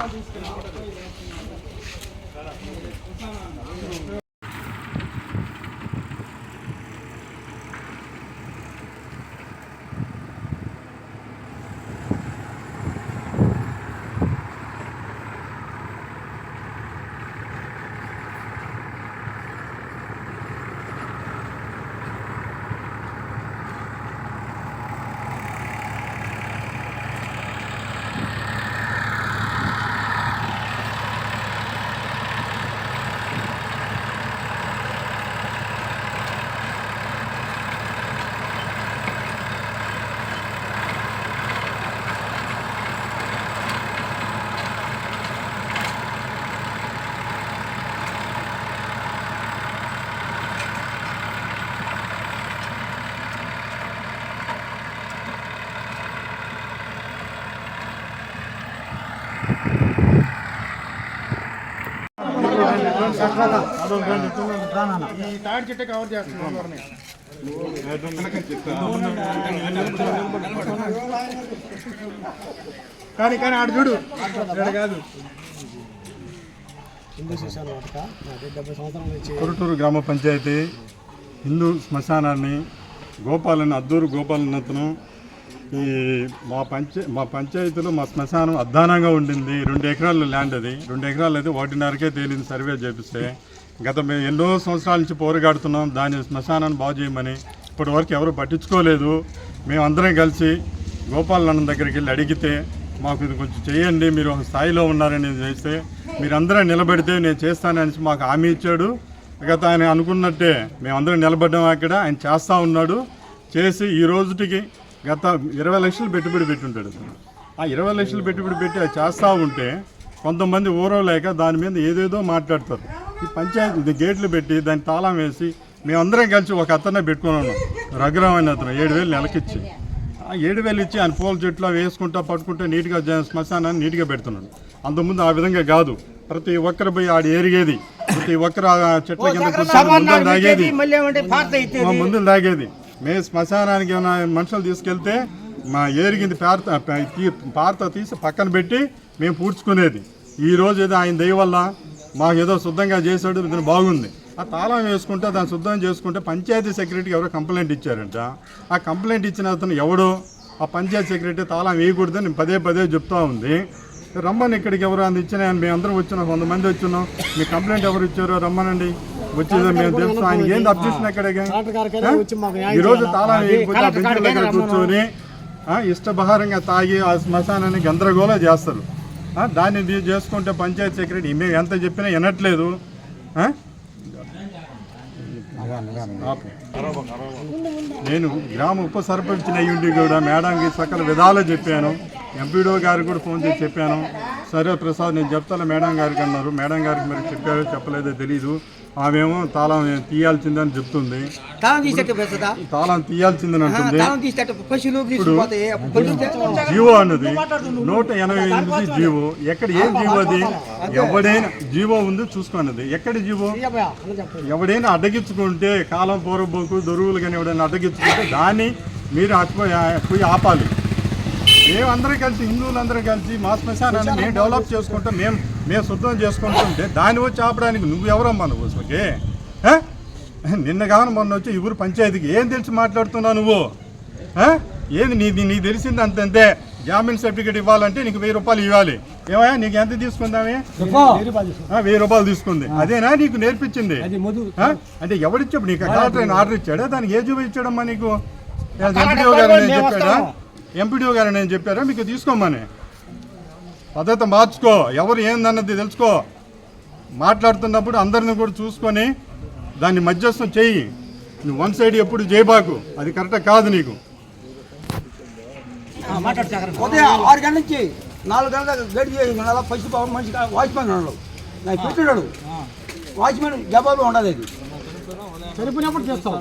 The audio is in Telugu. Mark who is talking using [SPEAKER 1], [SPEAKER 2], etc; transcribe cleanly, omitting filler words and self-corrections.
[SPEAKER 1] ఈ తాడి చెట్టు కవర్ చేస్తున్నాం. కానీ కానీ ఆడు చూడు కాదు.
[SPEAKER 2] కొరటూరు గ్రామ పంచాయతీ హిందూ శ్మశానాన్ని అద్దూరు గోపాలన్నతను ఈ మా పంచాయతీలో మా శ్మశానం అద్దానంగా ఉండింది. 2 ఎకరాల ల్యాండ్ అది. 2 ఎకరాలు అయితే 1.5కే తేలింది సర్వే చేపిస్తే. మేము ఎన్నో సంవత్సరాల నుంచి పోరాడుతున్నాం దాని శ్మశానాన్ని బాగు చేయమని. ఇప్పటి వరకు ఎవరు పట్టించుకోలేదు. మేము అందరం కలిసి గోపాలన్న దగ్గరికి వెళ్ళి అడిగితే మాకు ఇది కొంచెం చేయండి, మీరు ఒక స్థాయిలో ఉన్నారని చేస్తే మీరందరం నిలబెడితే నేను చేస్తానని మాకు హామీ ఇచ్చాడు. గత ఆయన అనుకున్నట్టే మేమందరం నిలబడ్డాం. అక్కడ ఆయన చేస్తూ ఉన్నాడు. చేసి ఈ రోజుటికి గత 20 లక్షలు పెట్టుబడి పెట్టుంటాడు. ఆ 20 లక్షలు పెట్టుబడి పెట్టి అది చేస్తూ ఉంటే కొంతమంది ఊరవలేక దాని మీద ఏదేదో మాట్లాడతారు. ఈ పంచాయతీ గేట్లు పెట్టి దాన్ని తాళం వేసి మేమందరం కలిసి ఒక అతనే పెట్టుకుని ఉన్నాం. రఘురామ్ అనే అతను 7,000 నెలకిచ్చి ఆ 7,000 ఇచ్చి ఆయన పూల చెట్లు వేసుకుంటా పట్టుకుంటే నీట్గా శ్మశానాన్ని నీట్గా పెడుతున్నాడు. అంతకుముందు ఆ విధంగా కాదు. ప్రతి ఒక్కరు పోయి ఆడ ఏరిగేది, ప్రతి ఒక్కరు చెట్ల కింద కూర్చొని ముందులు తాగేది. మేము శ్మశానానికి ఏమైనా మనుషులు తీసుకెళ్తే మా ఏరిగింది పారత తీసి పక్కన పెట్టి మేము పూడ్చుకునేది. ఈరోజు ఏదో ఆయన దయ వల్ల మాకు ఏదో శుద్ధంగా చేశాడు, ఇది బాగుంది. ఆ తాళం వేసుకుంటే దాన్ని శుద్ధం చేసుకుంటే పంచాయతీ సెక్రటరీకి ఎవరో కంప్లైంట్ ఇచ్చారంట. ఆ కంప్లైంట్ ఇచ్చిన అతను ఎవడో ఆ పంచాయతీ సెక్రటరీ తాళం వేయకూడదని పదే చెప్తా ఉంది. రమ్మని ఇక్కడికి ఎవరు అందించిన మేమందరం వచ్చినాం, 100 మంది వచ్చినాం. మీ కంప్లైంట్ ఎవరు ఇచ్చారో రమ్మనండి, వచ్చేదో మేము తెలుసు. ఆయన ఏంది అబ్జెక్షన్ ఎక్కడికి ఈరోజు తాళం వేయకపోతే ఆ బెంచ్ దగ్గర కూర్చొని ఇష్టబహారంగా తాగి ఆ శ్మశానాన్ని గందరగోళం చేస్తారు. దాన్ని చేసుకుంటే పంచాయతీ సెక్రటరీ మేము ఎంత చెప్పినా వినట్లేదు. నేను గ్రామ ఉప సర్పంచ్ అయ్యుండి కూడా మేడంకి సకల విధాలు చెప్పాను. ఎంపీడో గారికి కూడా ఫోన్ చేసి చెప్పాను. సరే ప్రసాద్ నేను చెప్తాను మేడం గారికి అన్నారు. మేడం గారికి మరి చెప్పారో చెప్పలేదో తెలీదు. ఆమెమో తాళం తీయాల్సిందని చెప్తుంది. తాళం తీయాల్సిందని అంటుంది. ఇప్పుడు జీవో అన్నది 188 జీవో. ఎక్కడ ఏం జీవో అది? ఎవడైనా జీవో ఉంది చూసుకున్నది. ఎక్కడ జీవో? ఎవడైనా అడ్డగించుకుంటే కాలం పూర్వబోకు దొరువులు కానీ ఎవడైనా అడ్డగించుకుంటే దాన్ని మీరు పోయి ఆపాలి. మేమందరం కలిసి హిందువులందరూ కలిసి మా శ్మశానాన్ని మేము డెవలప్ చేసుకుంటాం, మేము శుద్ధం చేసుకుంటుంటే దాన్ని వచ్చి ఆపడానికి నువ్వు ఎవరమ్మా? నువ్వు అసలుకి నిన్న కావాలి మొన్న వచ్చి ఊరు పంచాయతీకి ఏం తెలిసి మాట్లాడుతున్నావు నువ్వు? ఏది నీకు తెలిసింది అంతే. జామీన్ సర్టిఫికేట్ ఇవ్వాలంటే నీకు 1000 రూపాయలు ఇవ్వాలి. ఏమయ్యా నీకు ఎంత తీసుకుందామే? 1000 రూపాయలు తీసుకుంది. అదేనా నీకు నేర్పించింది? అంటే ఎవరిచ్చాడు నీకు? కలెక్టర్ ఆర్డర్ ఇచ్చాడా? దానికి ఏ జీవో ఇచ్చాడమ్మా నీకు? ఎంపీడీఓ గారు నేను చెప్పాడా? ఎంపీడీఓ గారు నేను చెప్పారా మీకు తీసుకోమని? పద్ధతి మార్చుకో, ఎవరు ఏందన్నది తెలుసుకో. మాట్లాడుతున్నప్పుడు అందరిని కూడా చూసుకొని దాన్ని మధ్యస్థం చెయ్యి. నువ్వు 1 సైడ్ ఎప్పుడు చేయబాకు, అది కరెక్ట్ కాదు. నీకు
[SPEAKER 3] ఉదయం 6 గంటల నుంచి 4 గంటల గడి పసి మనిషి వాచ్మెన్ ఉన్నాడు, నాకు పెట్టినాడు. వాచ్మెన్ జవాబు ఉండదు. అది సరిపోయినప్పుడు చేస్తాం.